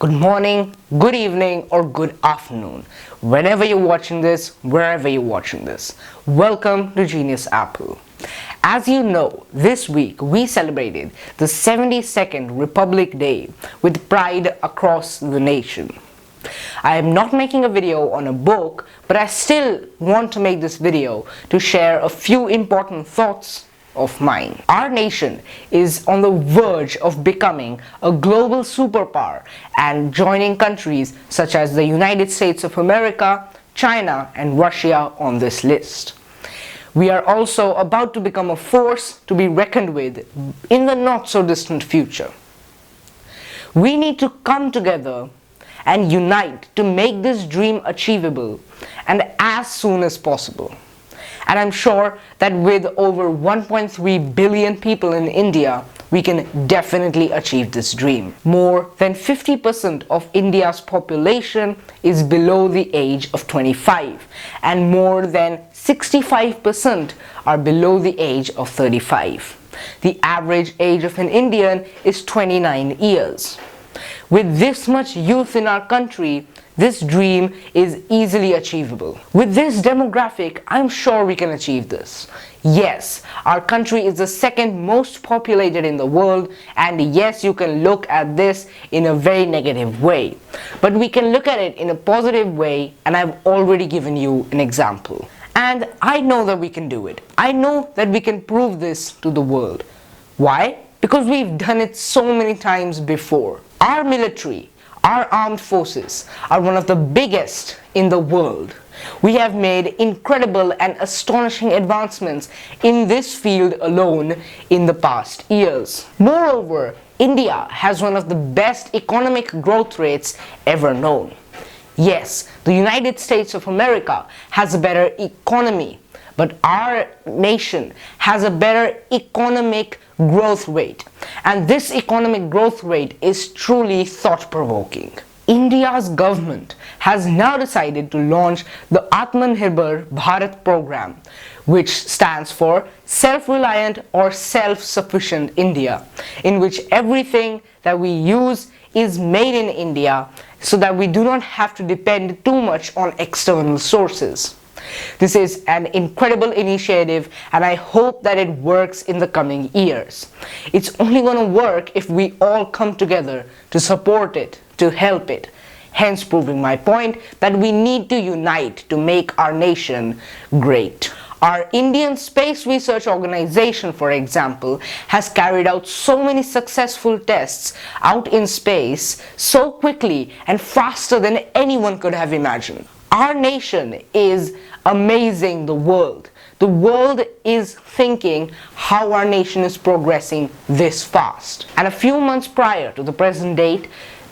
good morning, good evening, or good afternoon. Whenever you're watching this, wherever you're watching this. Welcome to Genius Apple. As you know, this week we celebrated the 72nd Republic Day with pride across the nation. I am not making a video on a book, but I still want to make this video to share a few important thoughts of mine. Our nation is on the verge of becoming a global superpower and joining countries such as the United States of America, China, and Russia on this list. We are also about to become a force to be reckoned with in the not so distant future. We need to come together and unite to make this dream achievable and as soon as possible. And I'm sure that with over 1.3 billion people in India, we can definitely achieve this dream. More than 50% of India's population is below the age of 25, and more than 65% are below the age of 35. The average age of an Indian is 29 years. With this much youth in our country, this dream is easily achievable. With this demographic, I'm sure we can achieve this. Yes, our country is the second most populated in the world, and yes, you can look at this in a very negative way. But we can look at it in a positive way, and I've already given you an example. And I know that we can do it. I know that we can prove this to the world. Why? Because we've done it so many times before. Our military, our armed forces are one of the biggest in the world. We have made incredible and astonishing advancements in this field alone in the past years. Moreover, India has one of the best economic growth rates ever known. Yes, the United States of America has a better economy, but our nation has a better economic growth rate, and this economic growth rate is truly thought-provoking. India's government has now decided to launch the Atmanirbhar Bharat program, which stands for Self-Reliant or Self-Sufficient India, in which everything that we use is made in India so that we do not have to depend too much on external sources. This is an incredible initiative, and I hope that it works in the coming years. It's only going to work if we all come together to support it, to help it. Hence proving my point that we need to unite to make our nation great. Our Indian Space Research Organization, for example, has carried out so many successful tests out in space so quickly and faster than anyone could have imagined. Our nation is amazing the world. The world is thinking how our nation is progressing this fast. And a few months prior to the present date,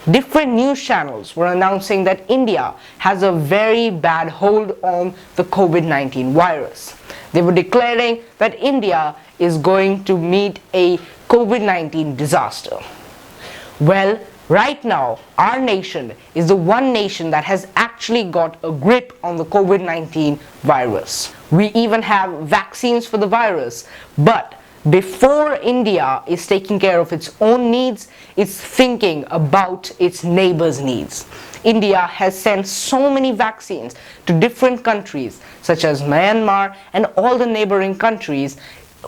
different news channels were announcing that India has a very bad hold on the COVID-19 virus. They were declaring that India is going to meet a COVID-19 disaster. Well, right now, our nation is the one nation that has actually got a grip on the COVID-19 virus. We even have vaccines for the virus, but before India is taking care of its own needs, it's thinking about its neighbors' needs. India has sent so many vaccines to different countries such as Myanmar and all the neighboring countries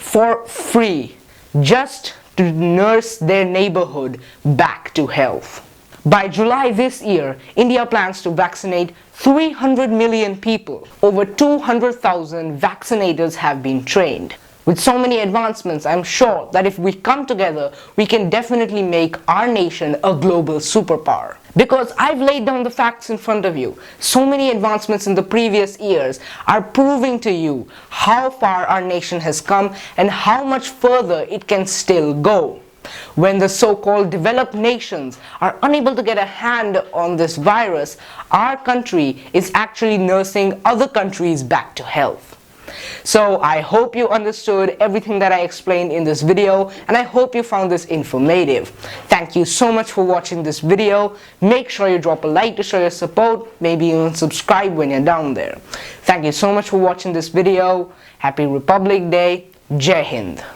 for free, just to nurse their neighborhood back to health. By July this year, India plans to vaccinate 300 million people. Over 200,000 vaccinators have been trained. With so many advancements, I'm sure that if we come together, we can definitely make our nation a global superpower. Because I've laid down the facts in front of you. So many advancements in the previous years are proving to you how far our nation has come and how much further it can still go. When the so-called developed nations are unable to get a hand on this virus, our country is actually nursing other countries back to health. So I hope you understood everything that I explained in this video, and I hope you found this informative. Thank you so much for watching this video. Make sure you drop a like to show your support, maybe even subscribe when you're down there. Thank you so much for watching this video. Happy Republic Day. Jai Hind.